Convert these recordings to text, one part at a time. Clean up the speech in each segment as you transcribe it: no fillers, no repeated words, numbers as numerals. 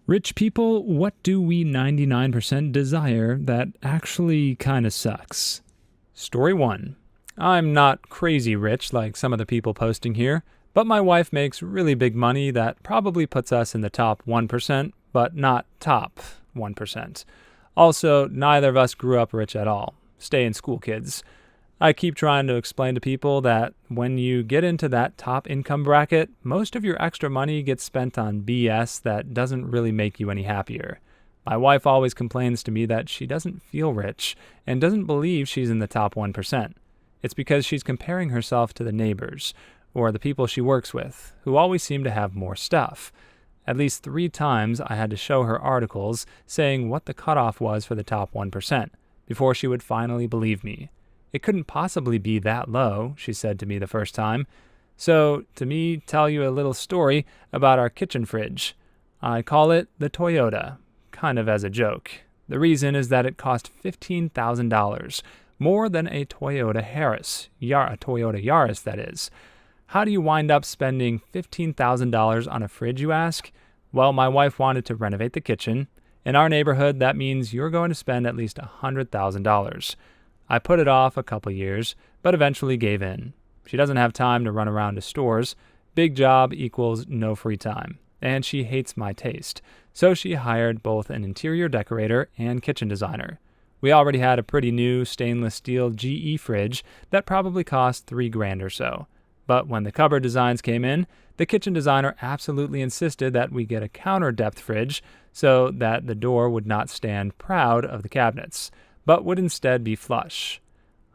Rich people, what do we 99% desire that actually kinda sucks? Story 1. I'm not crazy rich like some of the people posting here, but my wife makes really big money that probably puts us in the top 1%, but not top 1%. Also, neither of us grew up rich at all. Stay in school, kids. I keep trying to explain to people that when you get into that top income bracket, most of your extra money gets spent on BS that doesn't really make you any happier. My wife always complains to me that she doesn't feel rich and doesn't believe she's in the top 1%. It's because she's comparing herself to the neighbors or the people she works with, who always seem to have more stuff. At least 3 times I had to show her articles saying what the cutoff was for the top 1% before she would finally believe me. It couldn't possibly be that low, she said to me the first time. So, to me, tell you a little story about our kitchen fridge. I call it the Toyota, kind of as a joke. The reason is that it cost $15,000, more than a Toyota Yaris, that is. How do you wind up spending $15,000 on a fridge, you ask? Well, my wife wanted to renovate the kitchen. In our neighborhood, that means you're going to spend at least $100,000. I put it off a couple years, but eventually gave in. She doesn't have time to run around to stores. Big job equals no free time. And she hates my taste. So she hired both an interior decorator and kitchen designer. We already had a pretty new stainless steel GE fridge that probably cost $3,000 or so. But when the cupboard designs came in, the kitchen designer absolutely insisted that we get a counter depth fridge so that the door would not stand proud of the cabinets, but would instead be flush.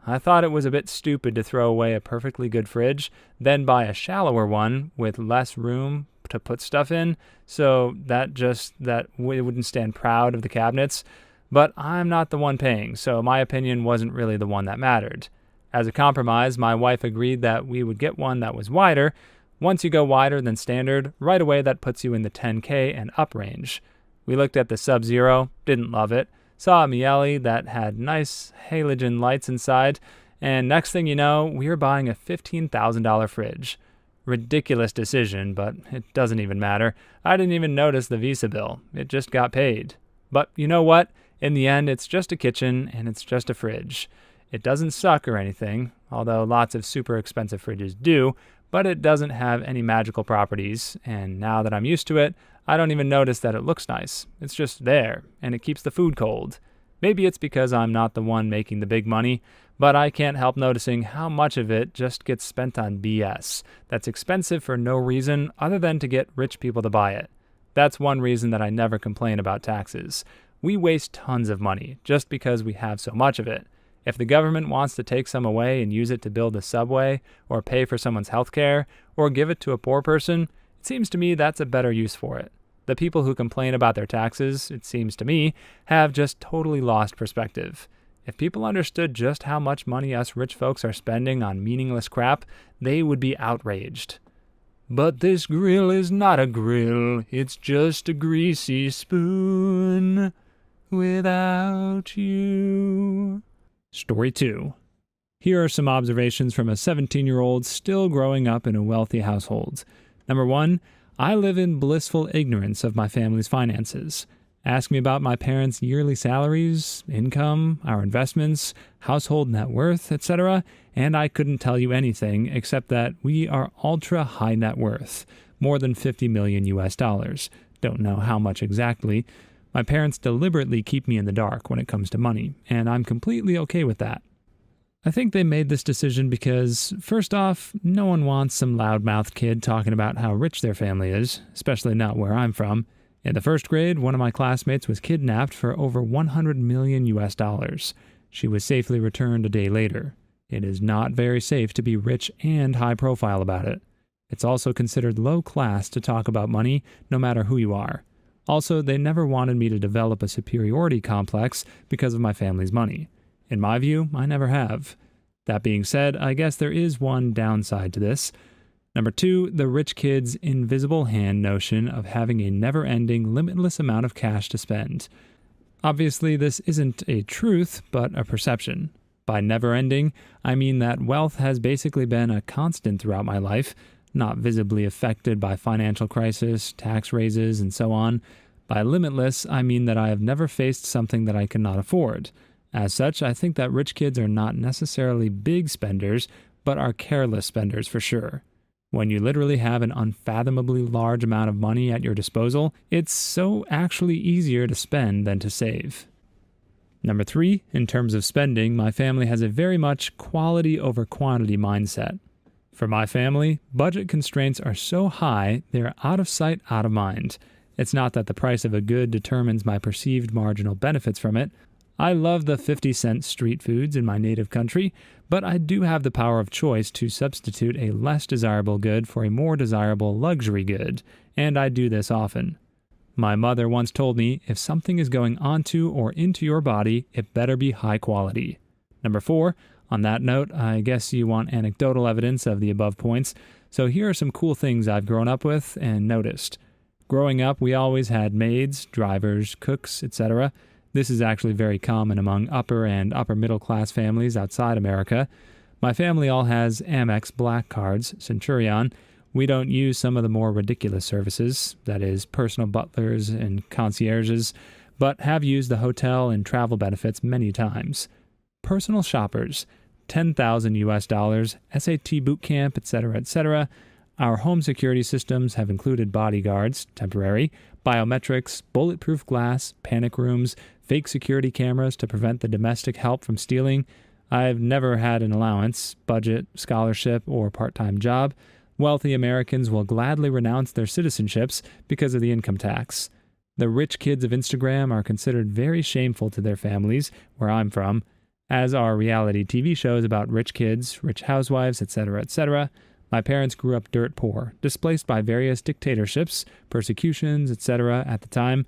I thought it was a bit stupid to throw away a perfectly good fridge, then buy a shallower one with less room to put stuff in, so that it wouldn't stand proud of the cabinets. But I'm not the one paying, so my opinion wasn't really the one that mattered. As a compromise, my wife agreed that we would get one that was wider. Once you go wider than standard, right away that puts you in the 10K and up range. We looked at the Sub-Zero, didn't love it, saw a Miele that had nice halogen lights inside, and next thing you know, we were buying a $15,000 fridge. Ridiculous decision, but it doesn't even matter. I didn't even notice the Visa bill. It just got paid. But you know what? In the end, it's just a kitchen and it's just a fridge. It doesn't suck or anything, although lots of super expensive fridges do, but it doesn't have any magical properties, and now that I'm used to it, I don't even notice that it looks nice. It's just there, and it keeps the food cold. Maybe it's because I'm not the one making the big money, but I can't help noticing how much of it just gets spent on BS that's expensive for no reason other than to get rich people to buy it. That's one reason that I never complain about taxes. We waste tons of money just because we have so much of it. If the government wants to take some away and use it to build a subway, or pay for someone's health care, or give it to a poor person, it seems to me that's a better use for it. The people who complain about their taxes, it seems to me, have just totally lost perspective. If people understood just how much money us rich folks are spending on meaningless crap, they would be outraged. But this grill is not a grill, it's just a greasy spoon without you. Story 2. Here are some observations from a 17-year-old still growing up in a wealthy household. Number 1, I live in blissful ignorance of my family's finances. Ask me about my parents' yearly salaries, income, our investments, household net worth, etc., and I couldn't tell you anything except that we are ultra high net worth, more than $50 million US. Don't know how much exactly. My parents deliberately keep me in the dark when it comes to money, and I'm completely okay with that. I think they made this decision because, first off, no one wants some loudmouthed kid talking about how rich their family is, especially not where I'm from. In the first grade, one of my classmates was kidnapped for over $100 million US. She was safely returned a day later. It is not very safe to be rich and high profile about it. It's also considered low class to talk about money, no matter who you are. Also, they never wanted me to develop a superiority complex because of my family's money. In my view, I never have. That being said, I guess there is one downside to this. Number 2, the rich kid's invisible hand notion of having a never-ending, limitless amount of cash to spend. Obviously, this isn't a truth, but a perception. By never-ending, I mean that wealth has basically been a constant throughout my life, not visibly affected by financial crisis, tax raises, and so on, By limitless, I mean that I have never faced something that I cannot afford. As such, I think that rich kids are not necessarily big spenders, but are careless spenders for sure. When you literally have an unfathomably large amount of money at your disposal, it's so actually easier to spend than to save. Number 3, in terms of spending, my family has a very much quality over quantity mindset. For my family, budget constraints are so high, they are out of sight, out of mind. It's not that the price of a good determines my perceived marginal benefits from it. I love the 50-cent street foods in my native country, but I do have the power of choice to substitute a less desirable good for a more desirable luxury good, and I do this often. My mother once told me, if something is going onto or into your body, it better be high quality. Number 4, on that note, I guess you want anecdotal evidence of the above points, so here are some cool things I've grown up with and noticed. Growing up, we always had maids, drivers, cooks, etc. This is actually very common among upper and upper middle class families outside America. My family all has Amex Black cards, Centurion. We don't use some of the more ridiculous services, that is, personal butlers and concierges, but have used the hotel and travel benefits many times. Personal shoppers, $10,000 US, SAT boot camp, etc., etc. Our home security systems have included bodyguards, temporary, biometrics, bulletproof glass, panic rooms, fake security cameras to prevent the domestic help from stealing. I've never had an allowance, budget, scholarship, or part-time job. Wealthy Americans will gladly renounce their citizenships because of the income tax. The rich kids of Instagram are considered very shameful to their families, where I'm from, as are reality TV shows about rich kids, rich housewives, etc., etc. My parents grew up dirt poor, displaced by various dictatorships, persecutions, etc. at the time.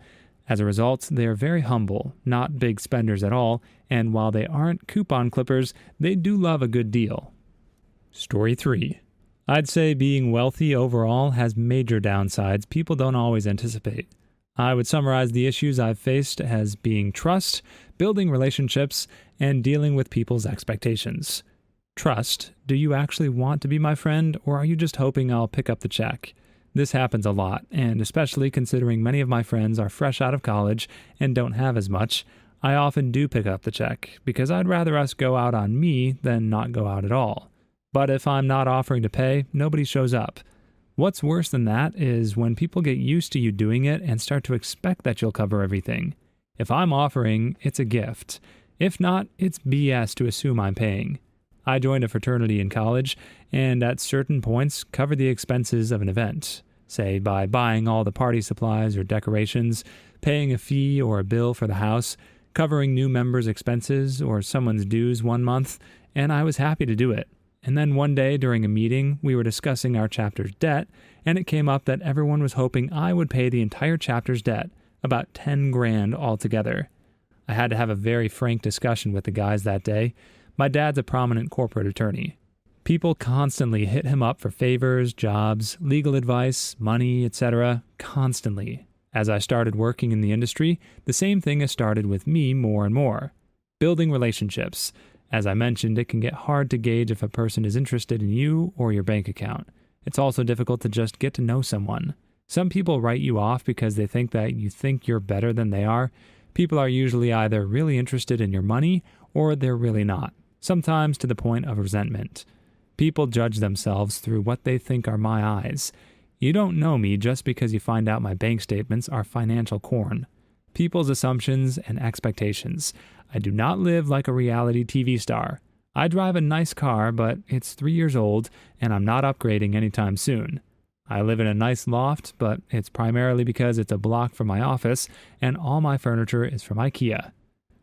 As a result, they are very humble, not big spenders at all, and while they aren't coupon clippers, they do love a good deal. Story 3. I'd say being wealthy overall has major downsides people don't always anticipate. I would summarize the issues I've faced as being trust, building relationships, and dealing with people's expectations. Trust. Do you actually want to be my friend, or are you just hoping I'll pick up the check? This happens a lot, and especially considering many of my friends are fresh out of college and don't have as much, I often do pick up the check, because I'd rather us go out on me than not go out at all. But if I'm not offering to pay, nobody shows up. What's worse than that is when people get used to you doing it and start to expect that you'll cover everything. If I'm offering, it's a gift. If not, it's BS to assume I'm paying. I joined a fraternity in college, and at certain points covered the expenses of an event, say by buying all the party supplies or decorations, paying a fee or a bill for the house, covering new members' expenses or someone's dues one month, and I was happy to do it. And then one day during a meeting, we were discussing our chapter's debt, and it came up that everyone was hoping I would pay the entire chapter's debt, about 10 grand altogether. I had to have a very frank discussion with the guys that day. My dad's a prominent corporate attorney. People constantly hit him up for favors, jobs, legal advice, money, etc., constantly. As I started working in the industry, the same thing has started with me more and more. Building relationships. As I mentioned, it can get hard to gauge if a person is interested in you or your bank account. It's also difficult to just get to know someone. Some people write you off because they think that you think you're better than they are. People are usually either really interested in your money or they're really not, sometimes to the point of resentment. People judge themselves through what they think are my eyes. You don't know me just because you find out my bank statements are financial corn. People's assumptions and expectations. I do not live like a reality TV star. I drive a nice car, but it's 3 years old, and I'm not upgrading anytime soon. I live in a nice loft, but it's primarily because it's a block from my office, and all my furniture is from IKEA.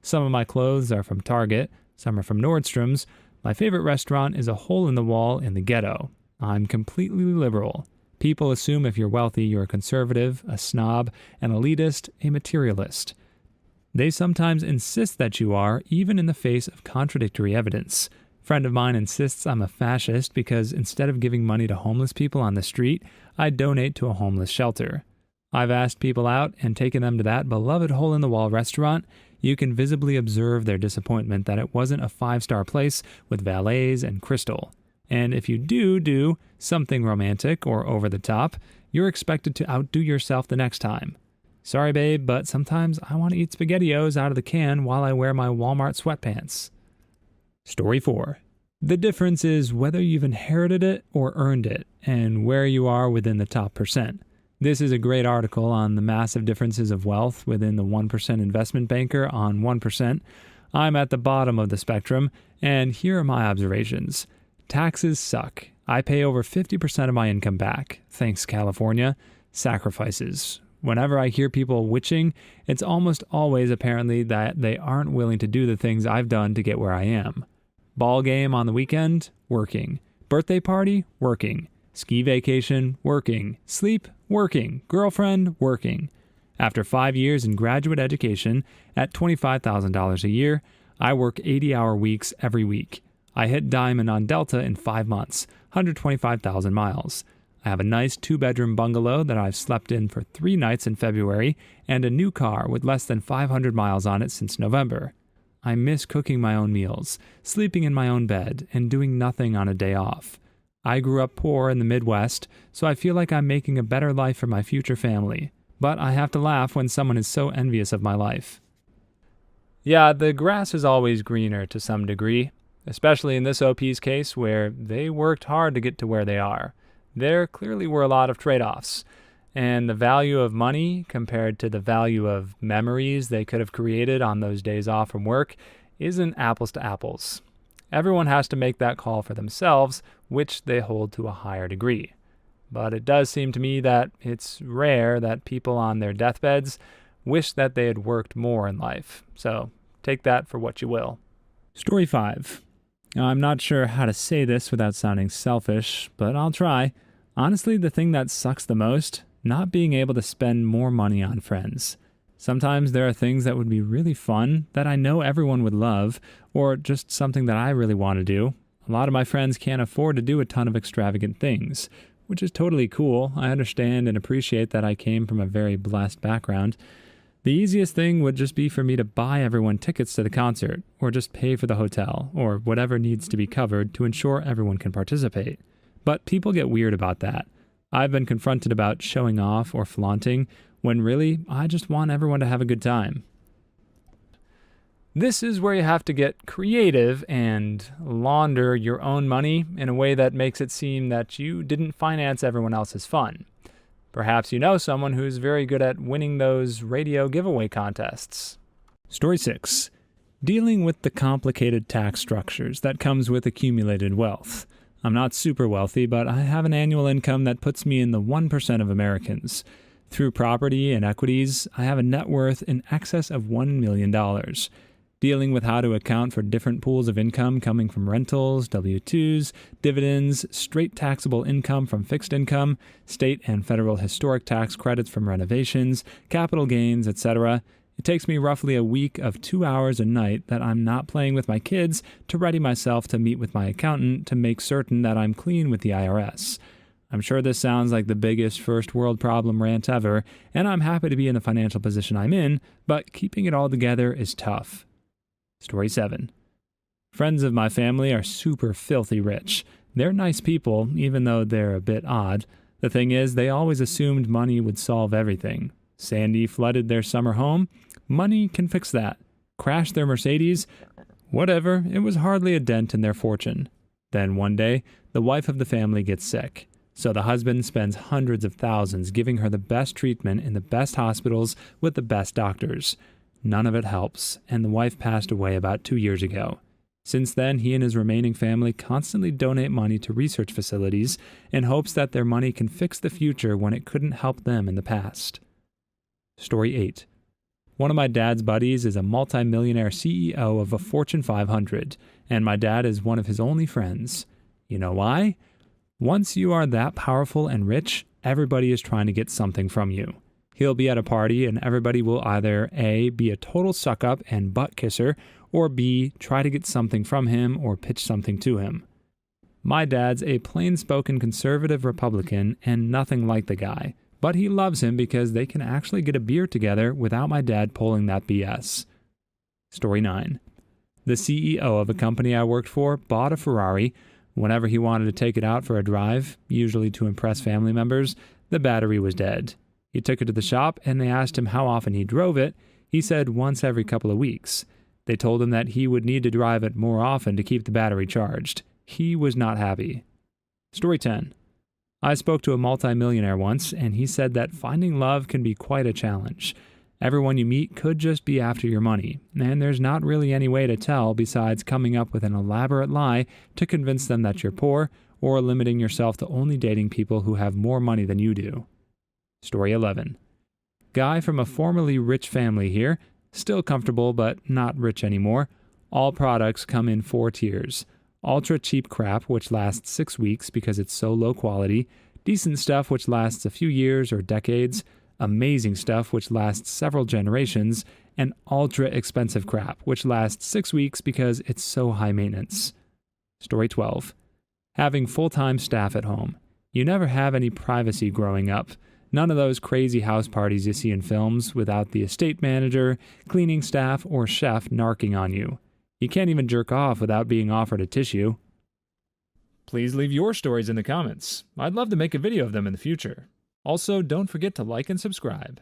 Some of my clothes are from Target, some are from Nordstrom's. My favorite restaurant is a hole in the wall in the ghetto. I'm completely liberal. People assume if you're wealthy, you're a conservative, a snob, an elitist, a materialist. They sometimes insist that you are, even in the face of contradictory evidence. A friend of mine insists I'm a fascist because instead of giving money to homeless people on the street, I donate to a homeless shelter. I've asked people out and taken them to that beloved hole-in-the-wall restaurant. You can visibly observe their disappointment that it wasn't a 5-star place with valets and crystal. And if you do something romantic or over the top, you're expected to outdo yourself the next time. Sorry, babe, but sometimes I want to eat SpaghettiOs out of the can while I wear my Walmart sweatpants. Story 4. The difference is whether you've inherited it or earned it, and where you are within the top percent. This is a great article on the massive differences of wealth within the 1% investment banker on 1%. I'm at the bottom of the spectrum, and here are my observations. Taxes suck. I pay over 50% of my income back. Thanks, California. Sacrifices. Whenever I hear people witching, it's almost always apparently that they aren't willing to do the things I've done to get where I am. Ball game on the weekend? Working. Birthday party? Working. Ski vacation? Working. Sleep? Working. Girlfriend? Working. After 5 years in graduate education at $25,000 a year, I work 80-hour weeks every week. I hit diamond on Delta in 5 months, 125,000 miles. I have a nice 2-bedroom bungalow that I've slept in for 3 nights in February, and a new car with less than 500 miles on it since November. I miss cooking my own meals, sleeping in my own bed, and doing nothing on a day off. I grew up poor in the Midwest, so I feel like I'm making a better life for my future family. But I have to laugh when someone is so envious of my life. Yeah, the grass is always greener to some degree, especially in this OP's case where they worked hard to get to where they are. There clearly were a lot of trade-offs, and the value of money compared to the value of memories they could have created on those days off from work isn't apples to apples. Everyone has to make that call for themselves, which they hold to a higher degree. But it does seem to me that it's rare that people on their deathbeds wish that they had worked more in life. So take that for what you will. Story 5. I'm not sure how to say this without sounding selfish, but I'll try. Honestly, the thing that sucks the most, not being able to spend more money on friends. Sometimes there are things that would be really fun that I know everyone would love, or just something that I really want to do. A lot of my friends can't afford to do a ton of extravagant things, which is totally cool. I understand and appreciate that I came from a very blessed background. The easiest thing would just be for me to buy everyone tickets to the concert, or just pay for the hotel, or whatever needs to be covered to ensure everyone can participate. But people get weird about that. I've been confronted about showing off or flaunting, when really, I just want everyone to have a good time. This is where you have to get creative and launder your own money in a way that makes it seem that you didn't finance everyone else's fun. Perhaps you know someone who's very good at winning those radio giveaway contests. Story 6. Dealing with the complicated tax structures that comes with accumulated wealth. I'm not super wealthy, but I have an annual income that puts me in the 1% of Americans. Through property and equities, I have a net worth in excess of $1 million. Dealing with how to account for different pools of income coming from rentals, W-2s, dividends, straight taxable income from fixed income, state and federal historic tax credits from renovations, capital gains, etc. It takes me roughly a week of 2 hours a night that I'm not playing with my kids to ready myself to meet with my accountant to make certain that I'm clean with the IRS. I'm sure this sounds like the biggest first world problem rant ever, and I'm happy to be in the financial position I'm in, but keeping it all together is tough. Story 7. Friends of my family are super filthy rich. They're nice people, even though they're a bit odd. The thing is, they always assumed money would solve everything. Sandy flooded their summer home. Money can fix that. Crashed their Mercedes. Whatever, it was hardly a dent in their fortune. Then one day, the wife of the family gets sick. So the husband spends hundreds of thousands giving her the best treatment in the best hospitals with the best doctors. None of it helps, and the wife passed away about 2 years ago. Since then, he and his remaining family constantly donate money to research facilities in hopes that their money can fix the future when it couldn't help them in the past. Story 8. One of my dad's buddies is a multi-millionaire CEO of a Fortune 500, and my dad is one of his only friends. You know why? Once you are that powerful and rich, everybody is trying to get something from you. He'll be at a party and everybody will either A, be a total suck-up and butt kisser, or B, try to get something from him or pitch something to him. My dad's a plain-spoken conservative Republican and nothing like the guy, but he loves him because they can actually get a beer together without my dad pulling that BS. Story 9. The CEO of a company I worked for bought a Ferrari. Whenever he wanted to take it out for a drive, usually to impress family members, the battery was dead. He took it to the shop and they asked him how often he drove it. He said once every couple of weeks. They told him that he would need to drive it more often to keep the battery charged. He was not happy. Story 10. I spoke to a multimillionaire once, and he said that finding love can be quite a challenge. Everyone you meet could just be after your money, and there's not really any way to tell besides coming up with an elaborate lie to convince them that you're poor, or limiting yourself to only dating people who have more money than you do. Story 11. Guy from a formerly rich family here, still comfortable but not rich anymore. All products come in 4 tiers. Ultra cheap crap, which lasts 6 weeks because it's so low quality. Decent stuff, which lasts a few years or decades. Amazing stuff, which lasts several generations. And ultra expensive crap, which lasts 6 weeks because it's so high maintenance. Story 12. Having full-time staff at home. You never have any privacy growing up. None of those crazy house parties you see in films without the estate manager, cleaning staff, or chef narking on you. You can't even jerk off without being offered a tissue. Please leave your stories in the comments. I'd love to make a video of them in the future. Also, don't forget to like and subscribe.